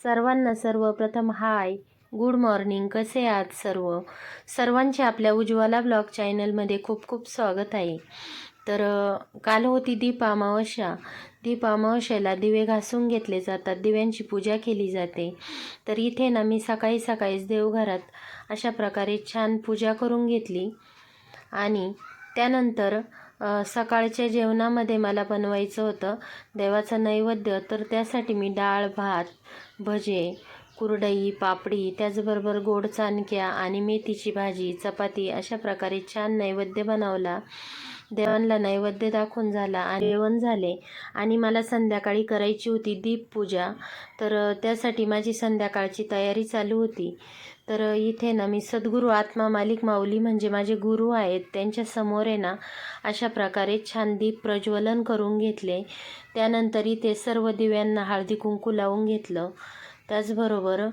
सर्वांना सर्वप्रथम हाय, good morning. कसे आहात सर्वांचे आपल्या उज्ज्वला ब्लॉग चॅनलमध्ये खूप खूप स्वागत आहे. तर काल होती दीप अमावस्या. दीप अमावस्येला दिवे घासून घेतले जातात, दिव्यांची पूजा केली जाते. तर इथे ना मी सकाळी सकाळीच देवघरात अशा प्रकारे छान पूजा करून घेतली आणि त्यानंतर सकाळच्या जेवणामध्ये मला बनवायचं होतं देवाचं नैवेद्य. तर त्यासाठी मी डाळ, भात, भजे, कुरडई, पापडी, त्याचबरोबर गोड चाणक्या आणि मेथीची भाजी, चपाती अशा प्रकारे छान नैवेद्य बनवला. देवांना नैवेद्य दाखवून झाला आणि जेवण झाले आणि मला संध्याकाळी करायची होती दीपपूजा. तर त्यासाठी माझी संध्याकाळची तयारी चालू होती. तर इथे ना मी सद्गुरू आत्मा मालिक माऊली म्हणजे माझे गुरु आहेत, त्यांच्या समोर आहे ना अशा प्रकारे छान दीप प्रज्वलन करून घेतले. त्यानंतर इथे सर्व दिव्यांना हळदी कुंकू लावून घेतलं. त्याचबरोबर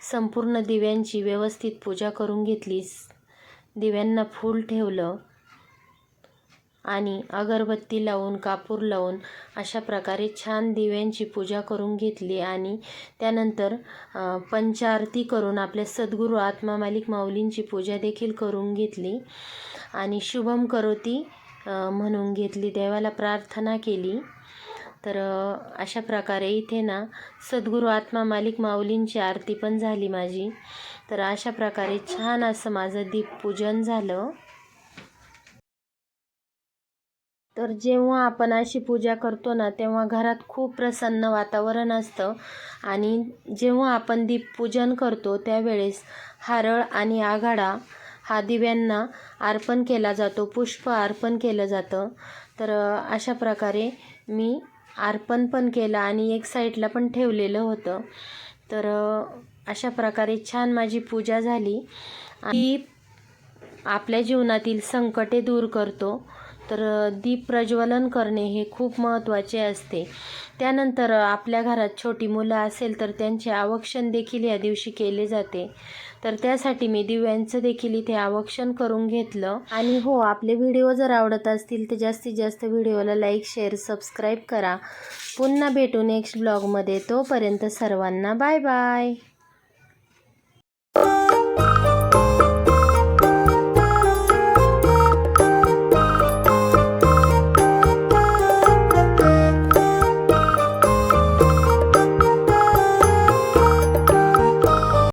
संपूर्ण दिव्यांची व्यवस्थित पूजा करून घेतली. दिव्यांना फूल ठेवलं आणि अगरबत्ती लावून, कापूर लावून अशा प्रकारे छान दिव्यांची पूजा करून घेतली आणि त्यानंतर पंचारती करून आपल्या सद्गुरू आत्मा मालिक माऊलींची पूजा देखील करून घेतली आणि शुभम करोती म्हणून घेतली, देवाला प्रार्थना केली. तर अशा प्रकारे इथे ना सद्गुरू आत्मा मालिक माऊलींची आरती पण झाली माझी. तर अशा प्रकारे छान असं माझं दीपपूजन झालं. तर जेव्हा आपण अशी पूजा करतो ना तेव्हा घरात खूप प्रसन्न वातावरण असतं आणि जेव्हा आपण दीपपूजन करतो त्यावेळेस हारळ आणि आघाडा हा दिव्यांना अर्पण केला जातो, पुष्प अर्पण केलं जातं. तर अशा प्रकारे मी अर्पण पण केलं आणि एक साईडला पण ठेवलेलं होतं. तर अशा प्रकारे छान माझी पूजा झाली. दीप आपल्या जीवनातील संकटे दूर करतो. तर दीप प्रज्वलन करणे हे खूप महत्त्वाचे असते. त्यानंतर आपल्या घरात छोटी मुलं असेल तर त्यांचे आवक्षण देखील या दिवशी केले जाते. तर त्यासाठी मी दिव्यांचं देखील इथे आवक्षण करून घेतलं. आणि हो, आपले व्हिडिओ जर आवडत असतील तर जास्तीत जास्त व्हिडिओला लाईक, शेअर, सबस्क्राईब करा. पुन्हा भेटू नेक्स्ट ब्लॉगमध्ये. तोपर्यंत सर्वांना बाय बाय.